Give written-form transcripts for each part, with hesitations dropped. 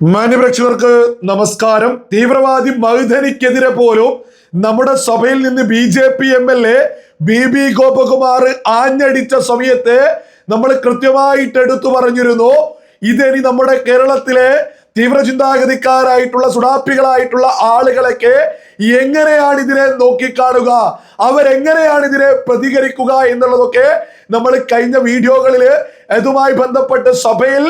മാന്യപ്രേക്ഷകർക്ക് നമസ്കാരം. തീവ്രവാദി മഹുധനിക്കെതിരെ പോലും നമ്മുടെ സഭയിൽ നിന്ന് BJP MLA ബി ഗോപകുമാർ ആഞ്ഞടിച്ച സമയത്ത് നമ്മൾ കൃത്യമായിട്ട് എടുത്തു പറഞ്ഞിരുന്നു, ഇതേനി നമ്മുടെ കേരളത്തിലെ തീവ്രചിന്താഗതിക്കാരായിട്ടുള്ള സുഡാപ്പികളായിട്ടുള്ള ആളുകളൊക്കെ എങ്ങനെയാണ് ഇതിനെ നോക്കിക്കാണുക, അവരെങ്ങനെയാണ് ഇതിനെ പ്രതികരിക്കുക എന്നുള്ളതൊക്കെ നമ്മൾ കഴിഞ്ഞ വീഡിയോകളിൽ അതുമായി ബന്ധപ്പെട്ട് സഭയിൽ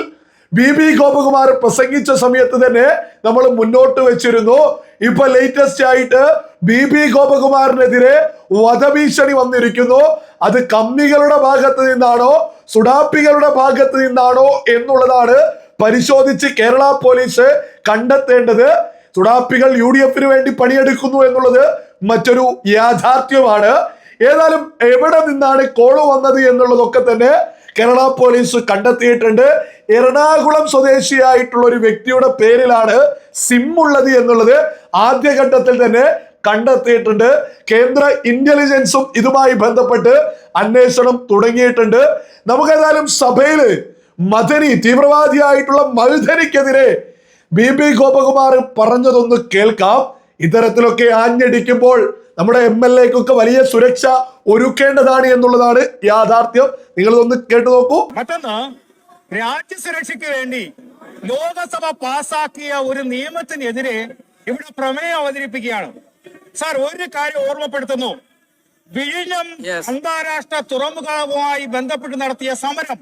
ബി ഗോപകുമാർ പ്രസംഗിച്ച സമയത്ത് തന്നെ നമ്മൾ മുന്നോട്ട് വെച്ചിരുന്നു. ഇപ്പൊ ലേറ്റസ്റ്റ് ആയിട്ട് ബി ഗോപകുമാറിനെതിരെ വധഭീഷണി വന്നിരിക്കുന്നു. അത് കമ്മികളുടെ ഭാഗത്ത് നിന്നാണോ സുഡാപ്പികളുടെ ഭാഗത്ത് നിന്നാണോ എന്നുള്ളതാണ് പരിശോധിച്ച് കേരള പോലീസ് കണ്ടെത്തേണ്ടത്. സുഡാപ്പികൾ UDF വേണ്ടി പണിയെടുക്കുന്നു എന്നുള്ളത് മറ്റൊരു യാഥാർത്ഥ്യമാണ്. ഏതായാലും എവിടെ നിന്നാണ് കോള് വന്നത് എന്നുള്ളതൊക്കെ തന്നെ കേരള പോലീസ് കണ്ടെത്തിയിട്ടുണ്ട്. എറണാകുളം സ്വദേശിയായിട്ടുള്ള ഒരു വ്യക്തിയുടെ പേരിലാണ് സിം ഉള്ളത് എന്നുള്ളത് ആദ്യഘട്ടത്തിൽ തന്നെ കണ്ടെത്തിയിട്ടുണ്ട്. കേന്ദ്ര ഇന്റലിജൻസും ഇതുമായി ബന്ധപ്പെട്ട് അന്വേഷണം തുടങ്ങിയിട്ടുണ്ട്. നമുക്കേതായാലും സഭയില് തീവ്രവാദിയായിട്ടുള്ള മഹുധനിക്കെതിരെ ബി ഗോപകുമാർ പറഞ്ഞതൊന്ന് കേൾക്കാം. ഇത്തരത്തിലൊക്കെ ആഞ്ഞടിക്കുമ്പോൾ നമ്മുടെ MLAക്കൊക്കെ വലിയ സുരക്ഷ ഒരുക്കേണ്ടതാണ് എന്നുള്ളതാണ് യാഥാർത്ഥ്യം. നിങ്ങളിതൊന്ന് കേട്ടു നോക്കൂ. മറ്റൊന്ന്, രാജ്യസുരക്ഷയ്ക്ക് വേണ്ടി ലോകസഭ പാസാക്കിയ ഒരു നിയമത്തിനെതിരെ ഇവിടെ പ്രമേയം അവതരിപ്പിക്കുകയാണ്. സാർ, ഒരു കാര്യം ഓർമ്മപ്പെടുത്തുന്നു. വിഴിഞ്ഞം അന്താരാഷ്ട്ര തുറമുഖവുമായി ബന്ധപ്പെട്ട് നടത്തിയ സമരം,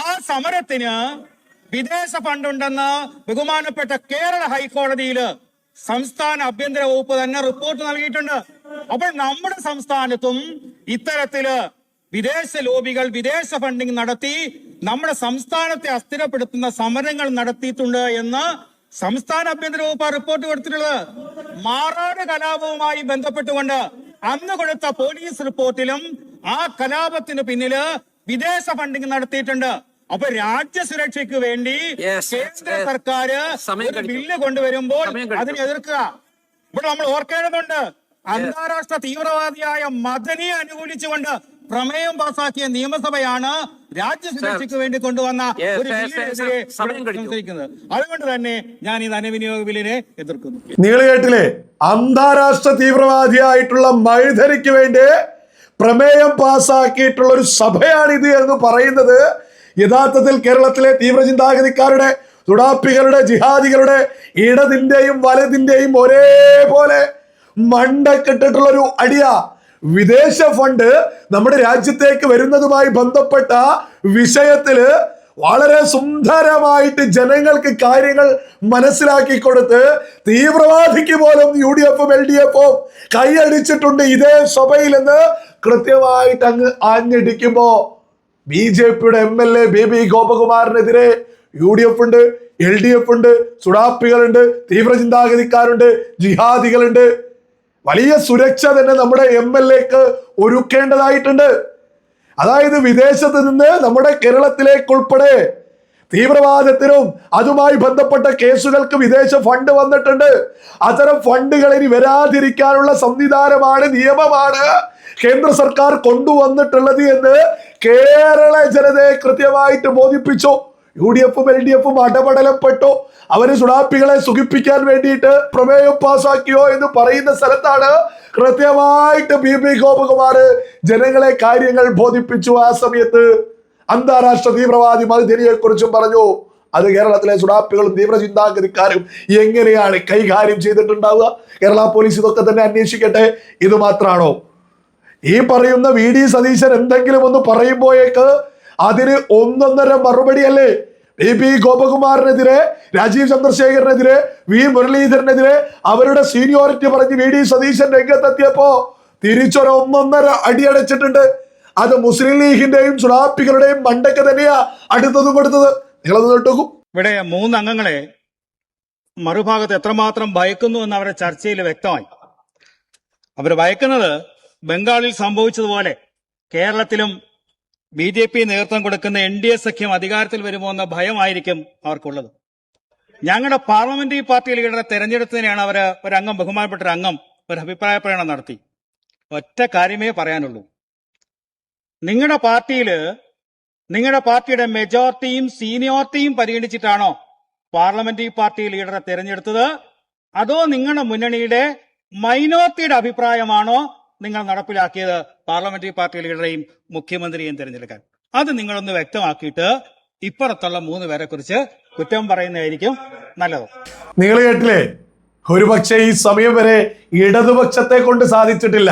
ആ സമരത്തിന് വിദേശ ഫണ്ടുണ്ടെന്ന് ബഹുമാനപ്പെട്ട കേരള ഹൈക്കോടതിയിൽ സംസ്ഥാന ആഭ്യന്തര വകുപ്പ് തന്നെ റിപ്പോർട്ട് നൽകിയിട്ടുണ്ട്. അപ്പോൾ നമ്മുടെ സംസ്ഥാനത്തും ഇത്തരത്തില് വിദേശ ലോബികൾ വിദേശ ഫണ്ടിങ് നടത്തി നമ്മുടെ സംസ്ഥാനത്തെ അസ്ഥിരപ്പെടുത്തുന്ന സമരങ്ങൾ നടത്തിയിട്ടുണ്ട് എന്ന് സംസ്ഥാന ആഭ്യന്തര വകുപ്പ് റിപ്പോർട്ട് കൊടുത്തിട്ടുള്ളത്. മാറാട് കലാപവുമായി ബന്ധപ്പെട്ടുകൊണ്ട് അന്ന് കൊടുത്ത പോലീസ് റിപ്പോർട്ടിലും ആ കലാപത്തിന് പിന്നില് വിദേശ ഫണ്ടിങ് നടത്തിയിട്ടുണ്ട്. അപ്പൊ രാജ്യസുരക്ഷയ്ക്ക് വേണ്ടി കേന്ദ്ര സർക്കാർ ഒരു ബില്ല് കൊണ്ടുവരുമ്പോൾ അതിനെ എതിർക്കുക. ഇവിടെ നമ്മൾ ഓർക്കേണ്ടതുണ്ട്, അന്താരാഷ്ട്ര തീവ്രവാദിയായ മദനിയെ അനുകൂലിച്ചുകൊണ്ട് പ്രമേയം പാസാക്കിയ നിയമസഭയാണ് രാജ്യസുരക്ഷയ്ക്ക് വേണ്ടി കൊണ്ടുവന്ന ഒരു ബില്ലിനെതിരെ സംസാരിക്കുന്നത്. അതുകൊണ്ട് തന്നെ ഞാൻ ഈ ധനവിനിയോഗ ബില്ലിനെ എതിർക്കുന്നു. നിങ്ങൾ കേട്ടില്ലേ, അന്താരാഷ്ട്ര തീവ്രവാദിയായിട്ടുള്ള മഹുധനിക്ക് വേണ്ടി പ്രമേയം പാസാക്കിയിട്ടുള്ള ഒരു സഭയാണിത് എന്ന് പറയുന്നത് യഥാർത്ഥത്തിൽ കേരളത്തിലെ തീവ്രചിന്താഗതിക്കാരുടെ സുഡാപ്പികളുടെ ജിഹാദികളുടെ ഇടതിന്റെയും വലതിന്റെയും ഒരേപോലെ മണ്ടക്കിട്ടിട്ടുള്ള ഒരു അടിയ. വിദേശ ഫണ്ട് നമ്മുടെ രാജ്യത്തേക്ക് വരുന്നതുമായി ബന്ധപ്പെട്ട വിഷയത്തില് വളരെ സുന്ദരമായിട്ട് ജനങ്ങൾക്ക് കാര്യങ്ങൾ മനസ്സിലാക്കി കൊടുത്ത് തീവ്രവാദിക്ക് പോലും UDF LDF കൈയടിച്ചിട്ടുണ്ട് ഇതേ സഭയിൽ എന്ന് കൃത്യമായിട്ട് അങ്ങ് ആഞ്ഞടിക്കുമ്പോ BJPയുടെ MLA ബി ഗോപകുമാറിനെതിരെ UDF ഉണ്ട്, LDF ഉണ്ട്, സുഡാപ്പികളുണ്ട്, തീവ്രചിന്താഗതിക്കാരുണ്ട്, ജിഹാദികളുണ്ട്. വലിയ സുരക്ഷ തന്നെ നമ്മുടെ MLAക്ക് ഒരുക്കേണ്ടതായിട്ടുണ്ട്. അതായത് വിദേശത്ത് നിന്ന് നമ്മുടെ കേരളത്തിലേക്കുൾപ്പെടെ തീവ്രവാദത്തിനും അതുമായി ബന്ധപ്പെട്ട കേസുകൾക്ക് വിദേശ ഫണ്ട് വന്നിട്ടുണ്ട്. അത്തരം ഫണ്ടുകൾ ഇനി വരാതിരിക്കാനുള്ള സംവിധാനമാണ്, നിയമമാണ് കേന്ദ്ര സർക്കാർ കൊണ്ടുവന്നിട്ടുള്ളത് എന്ന് കേരള ജനതയെ കൃത്യമായിട്ട് ബോധിപ്പിച്ചു. UDF LDF അടപടലപ്പെട്ടു. അവര് സുഡാപ്പികളെ സുഖിപ്പിക്കാൻ വേണ്ടിയിട്ട് പ്രമേയം പാസാക്കിയോ എന്ന് പറയുന്ന സ്ഥലത്താണ് കൃത്യമായിട്ട് ബി ഗോപകുമാർ ജനങ്ങളെ കാര്യങ്ങൾ ബോധിപ്പിച്ചു. ആ സമയത്ത് അന്താരാഷ്ട്ര തീവ്രവാദി മഹുധനിയെ കുറിച്ചും പറഞ്ഞു. അത് കേരളത്തിലെ സുഡാപ്പികളും തീവ്രചിന്താഗതിക്കാരും എങ്ങനെയാണ് കൈകാര്യം ചെയ്തിട്ടുണ്ടാവുക? കേരള പോലീസ് ഇതൊക്കെ തന്നെ അന്വേഷിക്കട്ടെ. ഇത് മാത്രമാണോ ഈ പറയുന്ന VD സതീശൻ എന്തെങ്കിലും ഒന്ന് പറയുമ്പോഴേക്ക് അതിന് ഒന്നൊന്നര മറുപടിയല്ലേ? ബി ഗോപകുമാറിനെതിരെ, രാജീവ് ചന്ദ്രശേഖരനെതിരെ, മുരളീധരനെതിരെ അവരുടെ സീനിയോറിറ്റി പറഞ്ഞ് VD സതീശൻ രംഗത്തെത്തിയപ്പോ തിരിച്ചൊരു ഒന്നൊന്നര അടിയടച്ചിട്ടുണ്ട്. അത് മുസ്ലിം ലീഗിന്റെയും സുഡാപ്പികളുടെയും മണ്ടയ്ക്ക് തന്നെയാ അടുത്തതും കൊടുത്തത്. നിങ്ങളത് കേട്ടോക്കൂ. ഇവിടെ 3 അംഗങ്ങളെ മറുഭാഗത്ത് എത്രമാത്രം ഭയക്കുന്നു എന്ന് അവരുടെ ചർച്ചയിൽ വ്യക്തമായി. അവർ ഭയക്കുന്നത് ബംഗാളിൽ സംഭവിച്ചതുപോലെ കേരളത്തിലും BJP നേതൃത്വം കൊടുക്കുന്ന NDA സഖ്യം അധികാരത്തിൽ വരുമോ എന്ന ഭയമായിരിക്കും അവർക്കുള്ളത്. ഞങ്ങളുടെ പാർലമെന്ററി പാർട്ടി ലീഡറെ തെരഞ്ഞെടുത്തതിനെയാണ് ഒരംഗം, ബഹുമാനപ്പെട്ട ഒരു അംഗം ഒരു അഭിപ്രായ പ്രകടനം നടത്തി. ഒറ്റ കാര്യമേ പറയാനുള്ളൂ, നിങ്ങളുടെ പാർട്ടിയുടെ മെജോറിറ്റിയും സീനിയോറിറ്റിയും പരിഗണിച്ചിട്ടാണോ പാർലമെന്ററി പാർട്ടി ലീഡറെ തിരഞ്ഞെടുത്തത്, അതോ നിങ്ങളുടെ മുന്നണിയുടെ മൈനോറിറ്റിയുടെ അഭിപ്രായമാണോ നിങ്ങൾ നടപ്പിലാക്കിയത് പാർലമെന്ററി പാർട്ടി ലീഡറെയും മുഖ്യമന്ത്രിയെയും തിരഞ്ഞെടുക്കാൻ? അത് നിങ്ങളൊന്ന് വ്യക്തമാക്കിയിട്ട് ഇപ്പുറത്തുള്ള 3 പേരെ കുറിച്ച് കുറ്റം പറയുന്നതായിരിക്കും നല്ലത്. നിങ്ങൾ കേട്ടില്ലേ? ഒരുപക്ഷെ ഈ സമയം വരെ ഇടതുപക്ഷത്തെ കൊണ്ട് സാധിച്ചിട്ടില്ല,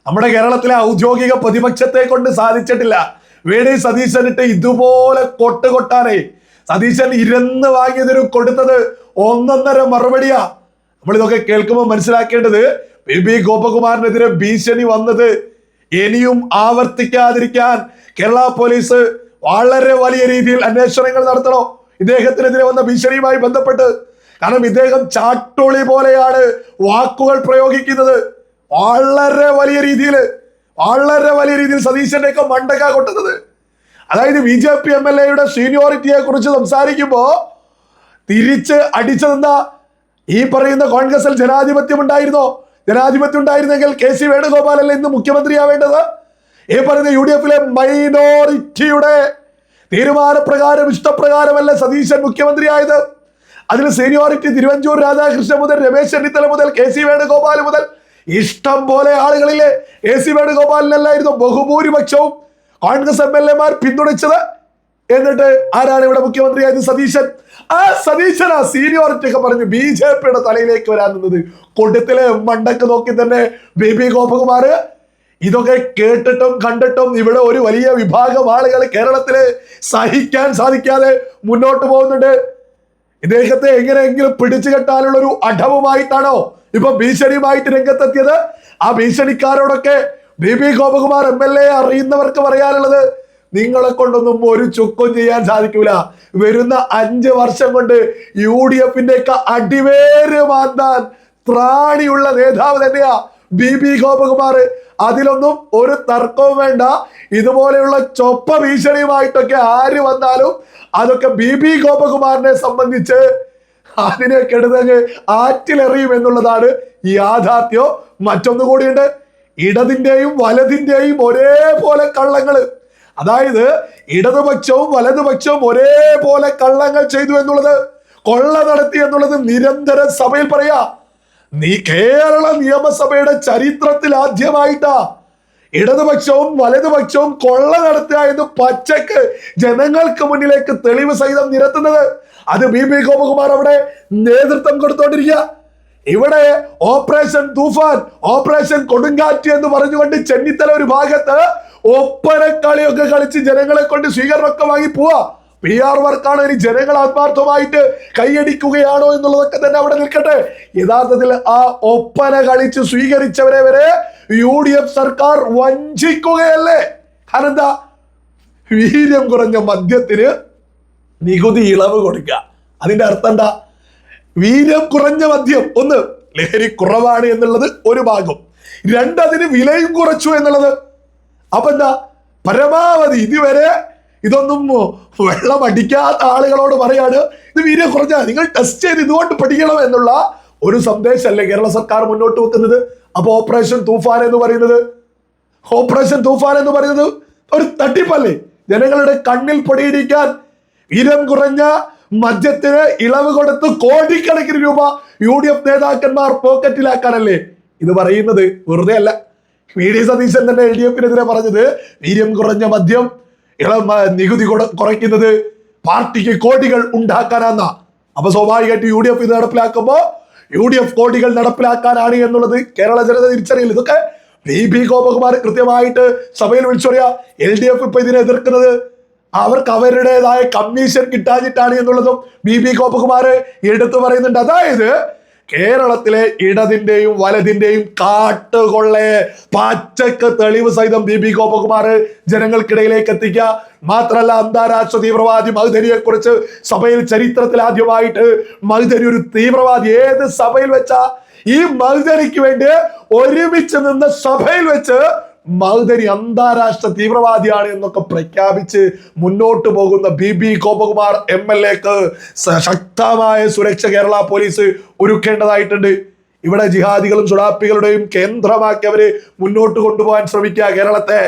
നമ്മുടെ കേരളത്തിലെ ഔദ്യോഗിക പ്രതിപക്ഷത്തെ കൊണ്ട് സാധിച്ചിട്ടില്ല. VD സതീശനിട്ട് ഇതുപോലെ കൊട്ടാനേ സതീശൻ ഇരുന്ന് വാങ്ങിയതിന് കൊടുത്തത് 1.5 മറുപടിയാ. നമ്മളിതൊക്കെ കേൾക്കുമ്പോൾ മനസ്സിലാക്കേണ്ടത് BB ഗോപകുമാറിനെതിരെ ഭീഷണി വന്നത് ഇനിയും ആവർത്തിക്കാതിരിക്കാൻ കേരള പോലീസ് വളരെ വലിയ രീതിയിൽ അന്വേഷണങ്ങൾ നടത്തണോ ഇദ്ദേഹത്തിനെതിരെ വന്ന ഭീഷണിയുമായി ബന്ധപ്പെട്ട്. കാരണം ഇദ്ദേഹം ചാട്ടുളി പോലെയാണ് വാക്കുകൾ പ്രയോഗിക്കുന്നത്. വളരെ വലിയ രീതിയിൽ സതീശന്റെ ഒക്കെ മണ്ടക്ക കൊട്ടുന്നത്. അതായത് BJP MLA സീനിയോറിറ്റിയെ കുറിച്ച് സംസാരിക്കുമ്പോ തിരിച്ച് അടിച്ചതെന്താ? ഈ പറയുന്ന കോൺഗ്രസിൽ ജനാധിപത്യം ഉണ്ടായിരുന്നെങ്കിൽ KC വേണുഗോപാലല്ല ഇന്ന് മുഖ്യമന്ത്രിയാവേണ്ടത്. ഈ പറയുന്ന UDF മൈനോറിറ്റിയുടെ തീരുമാനപ്രകാരം ഇഷ്ടപ്രകാരമല്ല സതീശൻ മുഖ്യമന്ത്രിയായത്. അതിൽ സീനിയോറിറ്റി തിരുവഞ്ചൂർ രാധാകൃഷ്ണൻ മുതൽ രമേശ് ചെന്നിത്തല മുതൽ KC വേണുഗോപാൽ മുതൽ ഇഷ്ടം പോലെ ആളുകളിലെ KC വേണുഗോപാലിനല്ലായിരുന്നു ബഹുഭൂരിപക്ഷവും കോൺഗ്രസ് MLA പിന്തുണച്ചത്. എന്നിട്ട് ആരാണ് ഇവിടെ മുഖ്യമന്ത്രിയായത്? സതീശൻ. ആ സതീശനാ സീനിയോറിറ്റി ഒക്കെ പറഞ്ഞ് BJPയുടെ തലയിലേക്ക് വരാൻ നിന്നത്. കൊടുത്തിലെ മണ്ടക്ക് നോക്കി തന്നെ BB ഗോപകുമാർ. ഇതൊക്കെ കേട്ടിട്ടും കണ്ടിട്ടും ഇവിടെ ഒരു വലിയ വിഭാഗം ആളുകൾ കേരളത്തില് സഹിക്കാൻ സാധിക്കാതെ മുന്നോട്ട് പോകുന്നുണ്ട്. ഇദ്ദേഹത്തെ എങ്ങനെയെങ്കിലും പിടിച്ചു കെട്ടാനുള്ള ഒരു അടവുമായിട്ടാണോ ഇപ്പൊ ഭീഷണിയുമായിട്ട് രംഗത്തെത്തിയത്? ആ ഭീഷണിക്കാരോടൊക്കെ BB ഗോപകുമാർ MLA അറിയുന്നവർക്ക് പറയാനുള്ളത്, നിങ്ങളെ കൊണ്ടൊന്നും ഒരു ചുക്കും ചെയ്യാൻ സാധിക്കൂല. വരുന്ന 5 വർഷം കൊണ്ട് UDFന്റെ ഒക്കെ അടിവേര് മാന്താൻ ത്രാണിയുള്ള നേതാവ് തന്നെയാ BB ഗോപകുമാർ. അതിലൊന്നും ഒരു തർക്കവും വേണ്ട. ഇതുപോലെയുള്ള ചൊപ്പ ഭീഷണിയുമായിട്ടൊക്കെ ആര് വന്നാലും അതൊക്കെ BB ഗോപകുമാറിനെ സംബന്ധിച്ച് അതിനെ കെടുതങ്ങ് ആറ്റിലെറിയും എന്നുള്ളതാണ് യാഥാർത്ഥ്യം. മറ്റൊന്നുകൂടിയുണ്ട്, ഇടതിന്റെയും വലതിന്റെയും ഒരേപോലെ കള്ളങ്ങള്. അതായത് ഇടതുപക്ഷവും വലതുപക്ഷവും ഒരേപോലെ കള്ളങ്ങൾ ചെയ്തു എന്നുള്ളത്, കൊള്ള നടത്തി എന്നുള്ളത് നിരന്തരം സഭയിൽ പറയാ. കേരള നിയമസഭയുടെ ചരിത്രത്തിൽ ആദ്യമായിട്ടാ ഇടതുപക്ഷവും വലതുപക്ഷവും കൊള്ള നടത്തുക എന്ന് പച്ചക്ക് ജനങ്ങൾക്ക് മുന്നിലേക്ക് തെളിവ് സഹിതം നിരത്തുന്നത്. അത് BB ഗോപകുമാർ അവിടെ നേതൃത്വം കൊടുത്തോണ്ടിരിക്കുക. ഇവിടെ ഓപ്പറേഷൻ തൂഫാൻ, ഓപ്പറേഷൻ കൊടുങ്കാറ്റ് എന്ന് പറഞ്ഞുകൊണ്ട് ചെന്നിത്തല ഒരു ഭാഗത്ത് ഒപ്പനക്കളിയൊക്കെ കളിച്ച് ജനങ്ങളെ കൊണ്ട് സ്വീകരണമൊക്കെ വാങ്ങി പോവാ. PR വർക്കാണ്. ഇനി ജനങ്ങൾ ആത്മാർത്ഥമായിട്ട് കൈയടിക്കുകയാണോ എന്നുള്ളതൊക്കെ തന്നെ അവിടെ നിൽക്കട്ടെ. യഥാർത്ഥത്തിൽ ആ ഒപ്പന കളിച്ച് സ്വീകരിച്ചവരെ വരെ UDF സർക്കാർ വഞ്ചിക്കുകയല്ലേ? കാരണം എന്താ? വീര്യം കുറഞ്ഞ മദ്യത്തിന് നികുതി ഇളവ് കൊടുക്കുക. അതിന്റെ അർത്ഥം എന്താ? വീര്യം കുറഞ്ഞ മദ്യം, ഒന്ന് ലഹരി കുറവാണ് എന്നുള്ളത് ഒരു ഭാഗം, 2 അതിന് വിലയും കുറച്ചു എന്നുള്ളത്. അപ്പൊ എന്താ? പരമാവധി ഇതുവരെ ഇതൊന്നും വെള്ളം അടിക്കാത്ത ആളുകളോട് പറയാണ് ഇത് വീര്യം കുറഞ്ഞ, നിങ്ങൾ ടെസ്റ്റ് ചെയ്ത് ഇതുകൊണ്ട് പഠിക്കണം എന്നുള്ള ഒരു സന്ദേശമല്ലേ കേരള സർക്കാർ മുന്നോട്ട് വെക്കുന്നത്. അപ്പൊ ഓപ്പറേഷൻ തൂഫാൻ എന്ന് പറയുന്നത് ഒരു തട്ടിപ്പല്ലേ? ജനങ്ങളുടെ കണ്ണിൽ പൊടിയിടിക്കാൻ വീര്യം കുറഞ്ഞ മദ്യത്തിന് ഇളവ് കൊടുത്ത് കോടിക്കണക്കിന് രൂപ UDF നേതാക്കന്മാർ പോക്കറ്റിലാക്കാനല്ലേ ഇത് പറയുന്നത്? വെറുതെ അല്ല. VD സതീശൻ തന്നെ LDFനെതിരെ പറഞ്ഞത് വീര്യം കുറഞ്ഞ മദ്യം നികുതി കുറയ്ക്കുന്നത് പാർട്ടിക്ക് കോടികൾ ഉണ്ടാക്കാനാന്നാ. അപ്പൊ സ്വാഭാവികമായിട്ട് UDF ഇത് നടപ്പിലാക്കുമ്പോ UDF കോടികൾ നടപ്പിലാക്കാനാണ് എന്നുള്ളത് കേരള ജനത തിരിച്ചറിയില്ല. ഇതൊക്കെ BB ഗോപകുമാർ കൃത്യമായിട്ട് സഭയിൽ വിളിച്ചു പറയാ. LDF ഇപ്പൊ ഇതിനെ എതിർക്കുന്നത് അവർക്ക് അവരുടേതായ കമ്മീഷൻ കിട്ടാഞ്ഞിട്ടാണ് എന്നുള്ളതും BB ഗോപകുമാർ എടുത്തു പറയുന്നുണ്ട്. അതായത് കേരളത്തിലെ ഇടതിന്റെയും വലതിന്റെയും കാട്ടുകൊള്ളെ പച്ചക്ക് തെളിവ് സഹിതം BB ഗോപകുമാർ ജനങ്ങൾക്കിടയിലേക്ക് എത്തിക്കുക. മാത്രല്ല, അന്താരാഷ്ട്ര തീവ്രവാദി മഹ്ദരിയെ കുറിച്ച് സഭയിൽ ചരിത്രത്തിൽ ആദ്യമായിട്ട് മഹ്ദരി ഒരു തീവ്രവാദി ഏത് സഭയിൽ വെച്ചാ ഈ മഹ്ദരിക്ക് വേണ്ടി ഒരുമിച്ച് നിന്ന് സഭയിൽ വെച്ച് മഹ്ദരി അന്താരാഷ്ട്ര തീവ്രവാദിയാണ് എന്നൊക്കെ പ്രഖ്യാപിച്ച് മുന്നോട്ട് പോകുന്ന BB ഗോപകുമാർ MLAക്ക് ശക്തമായ സുരക്ഷ കേരള പോലീസ് ഒരുക്കേണ്ടതായിട്ടുണ്ട്. ഇവിടെ ജിഹാദികളും സുഡാപ്പികളുടെയും കേന്ദ്രമാക്കി അവര് മുന്നോട്ട് കൊണ്ടുപോകാൻ ശ്രമിക്കുക കേരളത്തെ.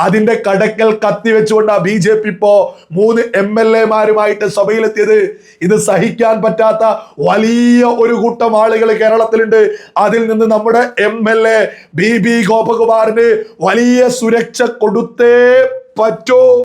അതിന്റെ കടക്കൽ കത്തിവെച്ചുകൊണ്ടാ BJP ഇപ്പോ 3 MLA-മാരുമായിട്ട് സഭയിലെത്തിയത്. ഇത് സഹിക്കാൻ പറ്റാത്ത വലിയ ഒരു കൂട്ടം ആളുകൾ കേരളത്തിലുണ്ട്. അതിൽ നിന്ന് നമ്മുടെ MLA BB ഗോപകുമാറിന് വലിയ സുരക്ഷ കൊടുത്തേ പറ്റൂ.